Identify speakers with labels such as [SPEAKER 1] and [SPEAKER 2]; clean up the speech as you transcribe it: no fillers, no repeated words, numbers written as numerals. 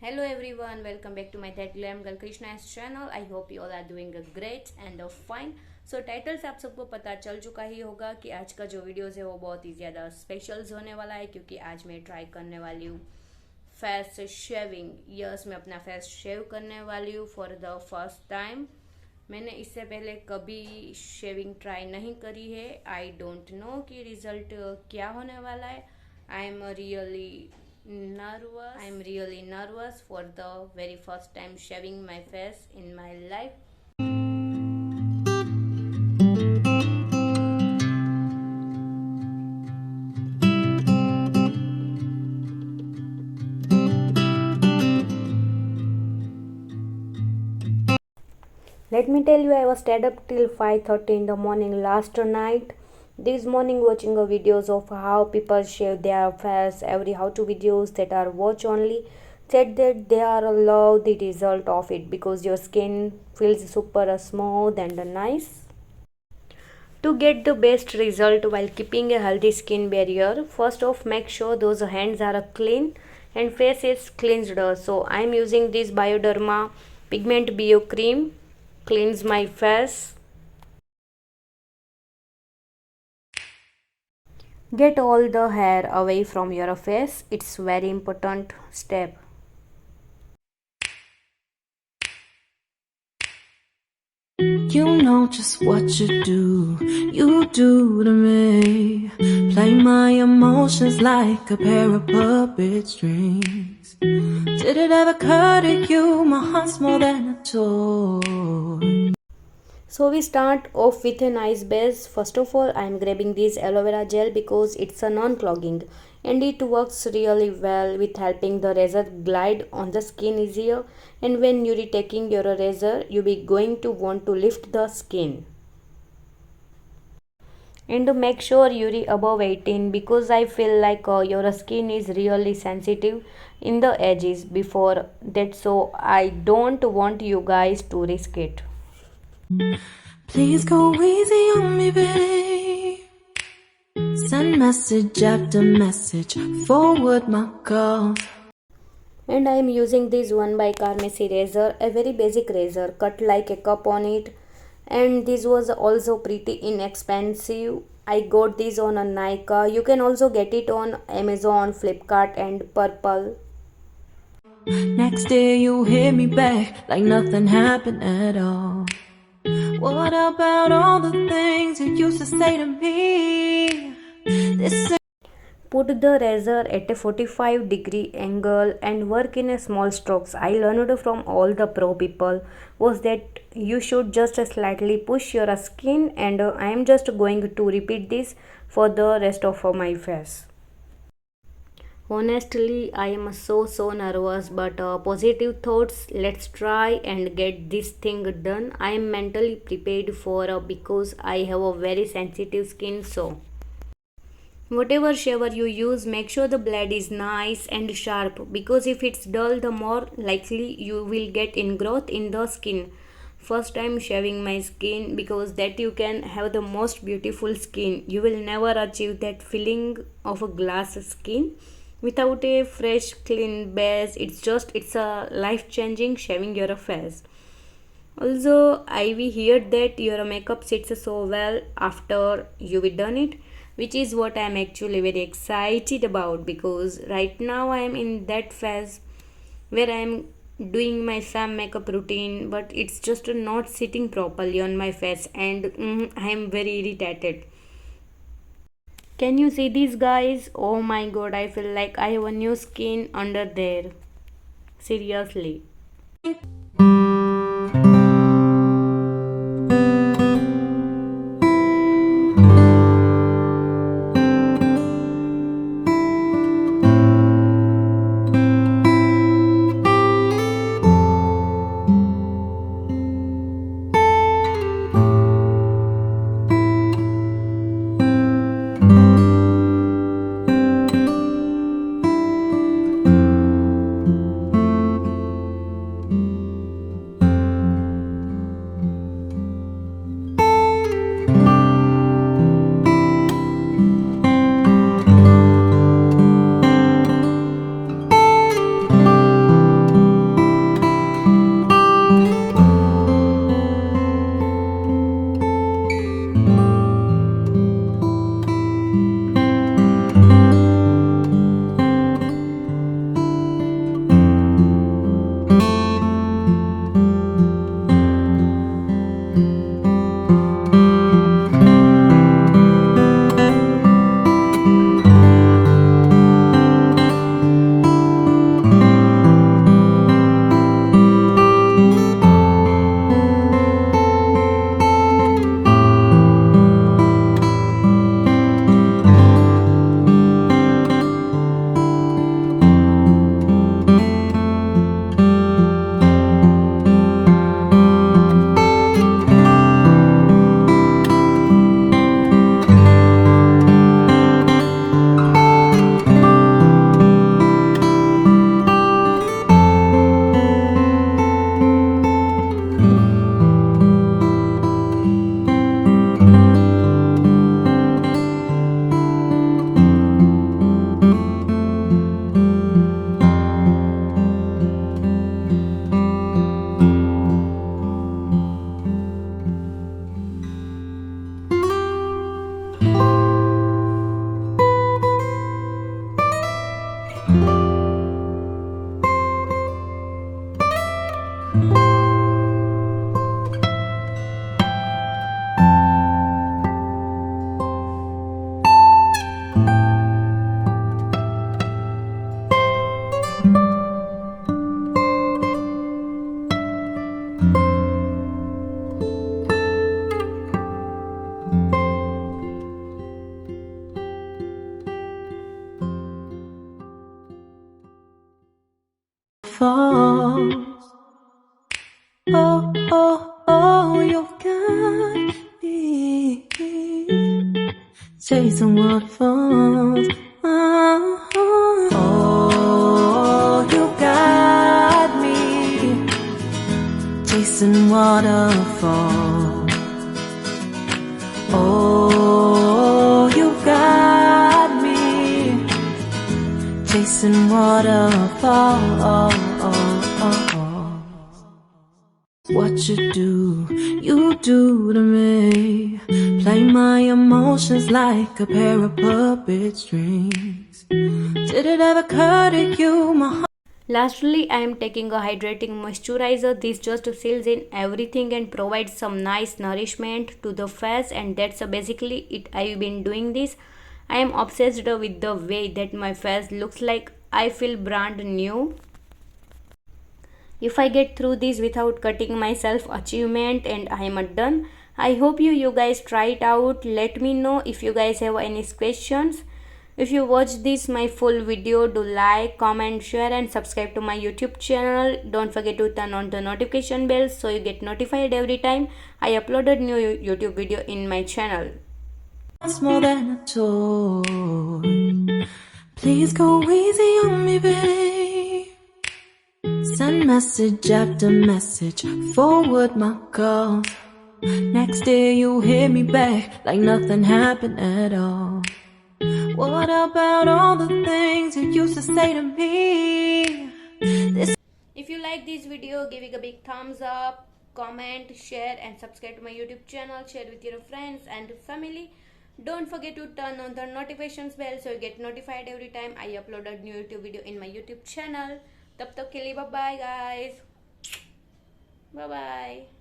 [SPEAKER 1] Hello everyone, welcome back to my Thatglamgirl29 channel. I hope you all are doing great and fine. So title से आप सबको पता चल चुका ही होगा कि आज का जो वीडियोस है वो बहुत ही ज़्यादा स्पेशल्स होने वाला है, क्योंकि आज मैं ट्राई करने वाली हूँ फेस शेविंग। यस, मैं अपना फेस शेव करने वाली हूँ फॉर द फर्स्ट टाइम। मैंने इससे पहले कभी शेविंग ट्राई नहीं करी है। आई डोंट नो कि रिजल्ट क्या होने वाला है। I am really nervous for the very first time shaving my face in my life. Let me tell you, I was stayed up till 5:30 in the morning last night. This morning watching a videos of how people shave their face, every how-to videos that are watch only said that they are love the result of it because your skin feels super smooth and nice. To get the best result while keeping a healthy skin barrier, first off make sure those hands are clean and face is cleansed. So I am using this Bioderma Pigment Bio Cream. Cleanse my face. Get all the hair away from your face. It's very important step.
[SPEAKER 2] You know just what you do to me. Play my emotions like a pair of puppet strings. Did it ever occur to you my heart's more than a toy?
[SPEAKER 1] So we start off with a nice base. First of all, I am grabbing this aloe vera gel because it's a non-clogging and it works really well with helping the razor glide on the skin easier. And when you're taking your razor, you'll be going to want to lift the skin. And make sure you're above 18 because I feel like your skin is really sensitive in the edges before that, so I don't want you guys to risk it.
[SPEAKER 2] Please go easy on me, babe. Send message after message, forward my calls.
[SPEAKER 1] And I am using this one by Carmesy razor, a very basic razor cut like a cup on it, and this was also pretty inexpensive. I got this on a Nika. You can also get it on Amazon, Flipkart and Purple.
[SPEAKER 2] Next day you hit me back like nothing happened at all. What about all the things you used to say to me?
[SPEAKER 1] Put the razor at a 45-degree angle and work in a small strokes. I learned from all the pro people was that you should just slightly push your skin, and I am just going to repeat this for the rest of my face. Honestly, I am so nervous, but positive thoughts. Let's try and get this thing done. I am mentally prepared for because I have a very sensitive skin. So whatever shaver you use, make sure the blade is nice and sharp, because if it's dull, the more likely you will get ingrowth in the skin. First time shaving my skin, because that you can have the most beautiful skin. You will never achieve that feeling of a glass skin without a fresh clean base. It's a life changing shaving your face. Also, I we heard that your makeup sits so well after you've done it, which is what I'm actually very excited about, because right now I'm in that phase where I'm doing my fam makeup routine, but it's just not sitting properly on my face, and I'm very irritated. Can you see these guys? Oh my god, I feel like I have a new skin under there. Seriously.
[SPEAKER 2] waterfalls. Oh, oh, oh, you got me chasing waterfalls. Oh, you got me chasing waterfalls. Oh, you got me chasing waterfalls. What you do to me. Play my emotions like a pair of puppet strings. Did it ever occur to you, my heart?
[SPEAKER 1] Lastly, I am taking a hydrating moisturizer. This just seals in everything and provides some nice nourishment to the face, and that's basically it. I've been doing this. I am obsessed with the way that my face looks like. I feel brand new. If I get through this without cutting myself, achievement, and I am done. I hope you guys try it out. Let me know if you guys have any questions. If you watch this my full video, do like, comment, share and subscribe to my YouTube channel. Don't forget to turn on the notification bell so you get notified every time I upload a new YouTube video in my channel.
[SPEAKER 2] It's more than a toy. Please go easy on me, babe. Send message after message, forward my calls. Next day you hit me back like nothing happened at all. What about all the things you used to say to me?
[SPEAKER 1] If you like this video, give it a big thumbs up, comment, share and subscribe to my YouTube channel. Share with your friends and family. Don't forget to turn on the notifications bell so you get notified every time I upload a new YouTube video in my YouTube channel. तब तक के लिए bye bye guys, bye bye.